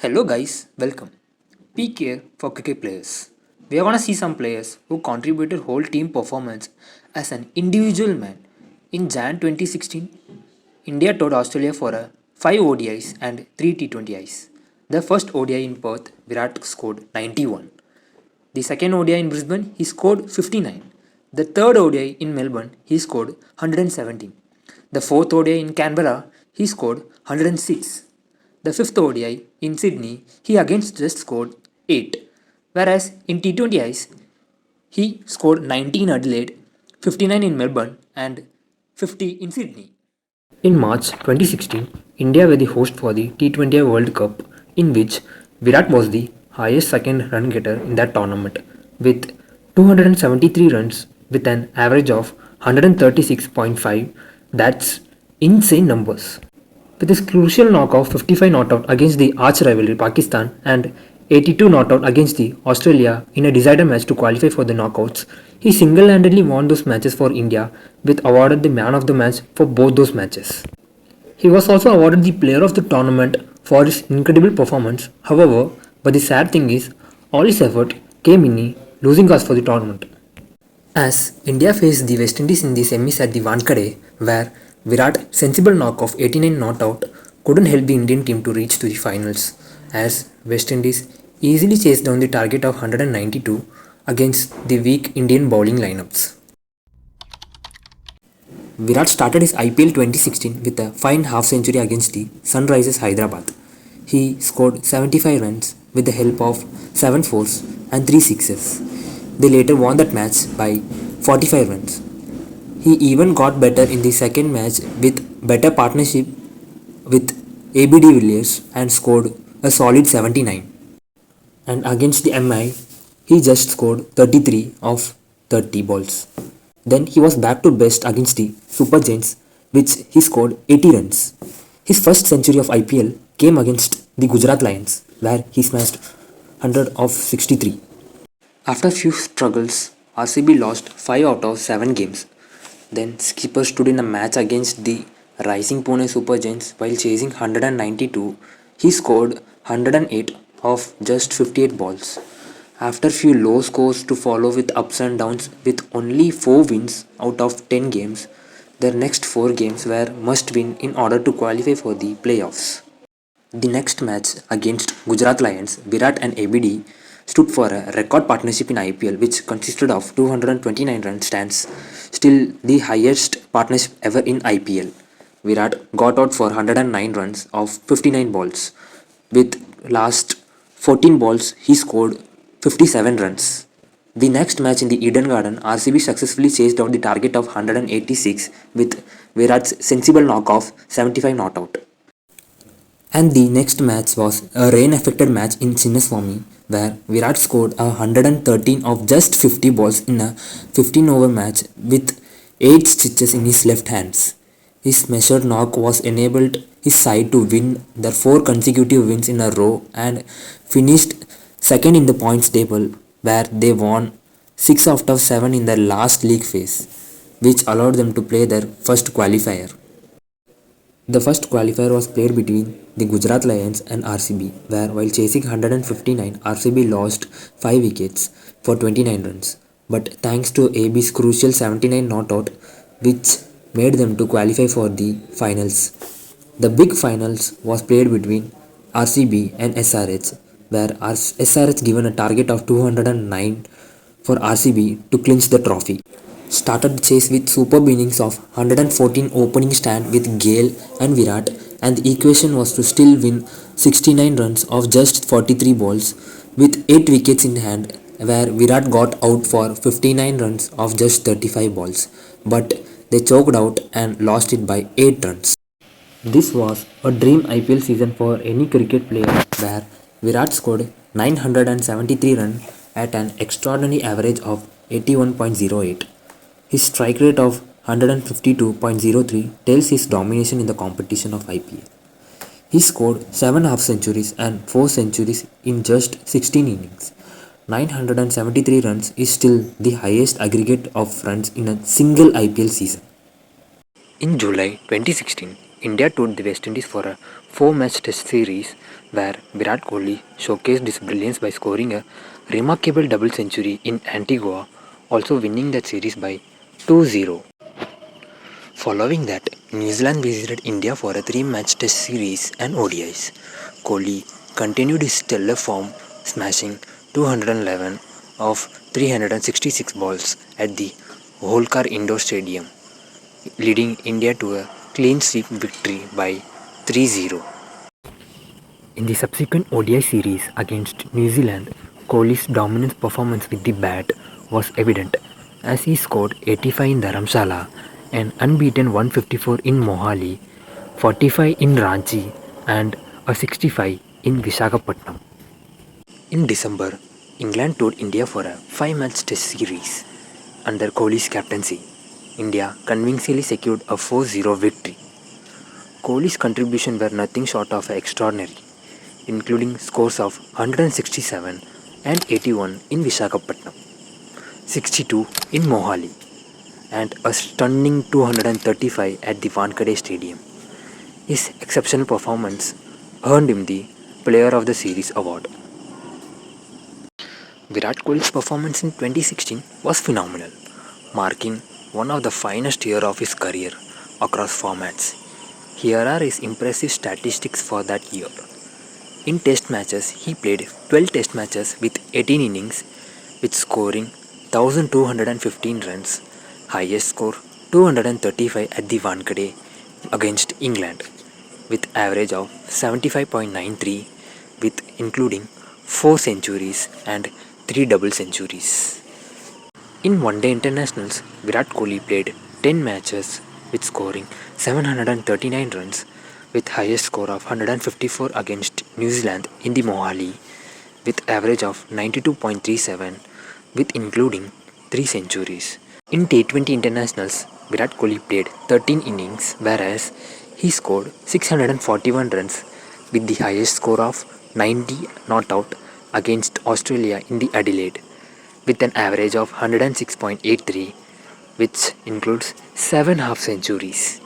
Hello guys, welcome. Peak here for cricket players. We are gonna see some players who contributed whole team performance as an individual man. In Jan 2016, India toured Australia for a 5 ODIs and 3 T20Is. The first ODI in Perth, Virat scored 91. The second ODI in Brisbane, he scored 59. The third ODI in Melbourne, he scored 117. The fourth ODI in Canberra, he scored 106. The fifth ODI in Sydney, he again just scored 8. Whereas in T20Is, he scored 90 in Adelaide, 59 in Melbourne, and 50 in Sydney. In March 2016, India were the host for the T20I World Cup, in which Virat was the highest second run getter in that tournament, with 273 runs with an average of 136.5. That's insane numbers. With his crucial knockout 55 not out against the arch rivalry Pakistan and 82 not out against the Australia in a decider match to qualify for the knockouts, he single-handedly won those matches for India with awarded the man of the match for both those matches. He was also awarded the player of the tournament for his incredible performance. However, but the sad thing is, all his effort came in a losing cause for the tournament. As India faced the West Indies in the semis at the Wankhede, where Virat sensible knock of 89 not out couldn't help the Indian team to reach to the finals, as West Indies easily chased down the target of 192 against the weak Indian bowling lineups. Virat started his IPL 2016 with a fine half century against the Sunrisers Hyderabad. He scored 75 runs with the help of 7 fours and 3 sixes. They later won that match by 45 runs. He even got better in the second match with better partnership with ABD Villiers and scored a solid 79. And against the MI, he just scored 33 of 30 balls. Then he was back to best against the Super Giants, which he scored 80 runs. His first century of IPL came against the Gujarat Lions, where he smashed 100 of 63. After few struggles, RCB lost 5 out of 7 games. Then skipper stood in a match against the rising Pune Super Giants while chasing 192. He scored 108 of just 58 balls. After few low scores to follow with ups and downs with only 4 wins out of 10 games, their next 4 games were must win in order to qualify for the playoffs. The next match against Gujarat Lions, Virat and ABD stood for a record partnership in IPL which consisted of 229 run stands, still the highest partnership ever in IPL. Virat got out for 109 runs of 59 balls. With last 14 balls, he scored 57 runs. The next match in the Eden Garden, RCB successfully chased down the target of 186 with Virat's sensible knock of 75 not out. And the next match was a rain-affected match in Chinnaswamy, where Virat scored 113 of just 50 balls in a 15-over match with 8 stitches in his left hands. His measured knock was enabled his side to win their 4 consecutive wins in a row and finished second in the points table, where they won 6 out of 7 in their last league phase, which allowed them to play their first qualifier. The first qualifier was played between the Gujarat Lions and RCB, where while chasing 159, RCB lost 5 wickets for 29 runs. But thanks to AB's crucial 79 not out, which made them to qualify for the finals. The big finals was played between RCB and SRH, where SRH given a target of 209 for RCB to clinch the trophy. Started the chase with superb innings of 114 opening stand with Gale and Virat, and the equation was to still win 69 runs of just 43 balls with 8 wickets in hand, where Virat got out for 59 runs of just 35 balls, but they choked out and lost it by 8 runs. This was a dream IPL season for any cricket player, where Virat scored 973 runs at an extraordinary average of 81.08. His strike rate of 152.03 tells his domination in the competition of IPL. He scored 7 half centuries and 4 centuries in just 16 innings. 973 runs is still the highest aggregate of runs in a single IPL season. In July 2016, India toured the West Indies for a 4-match test series where Virat Kohli showcased his brilliance by scoring a remarkable double century in Antigua, also winning that series by 2-0. Following that, New Zealand visited India for a three-match test series and ODIs. Kohli continued his stellar form, smashing 211 of 366 balls at the Holkar Indoor Stadium, leading India to a clean sweep victory by 3-0. In the subsequent ODI series against New Zealand, Kohli's dominant performance with the bat was evident as he scored 85 in Dharamshala, an unbeaten 154 in Mohali, 45 in Ranchi, and a 65 in Visakhapatnam. In December, England toured India for a five-match test series. Under Kohli's captaincy, India convincingly secured a 4-0 victory. Kohli's contributions were nothing short of extraordinary, including scores of 167 and 81 in Visakhapatnam, 62 in Mohali, and a stunning 235 at the Wankhede Stadium. His exceptional performance earned him the Player of the Series award. Virat Kohli's performance in 2016 was phenomenal, marking one of the finest years of his career across formats. Here are his impressive statistics for that year. In test matches, he played 12 test matches with 18 innings, with scoring 1215 runs, highest score 235 at the Wankhede against England, with average of 75.93, with including 4 centuries and 3 double centuries. In one-day internationals, Virat Kohli played 10 matches with scoring 739 runs, with highest score of 154 against New Zealand in the Mohali, with average of 92.37, with including 3 centuries. In T20 internationals, Virat Kohli played 13 innings, whereas he scored 641 runs, with the highest score of 90 not out against Australia in the Adelaide, with an average of 106.83, which includes 7 half centuries.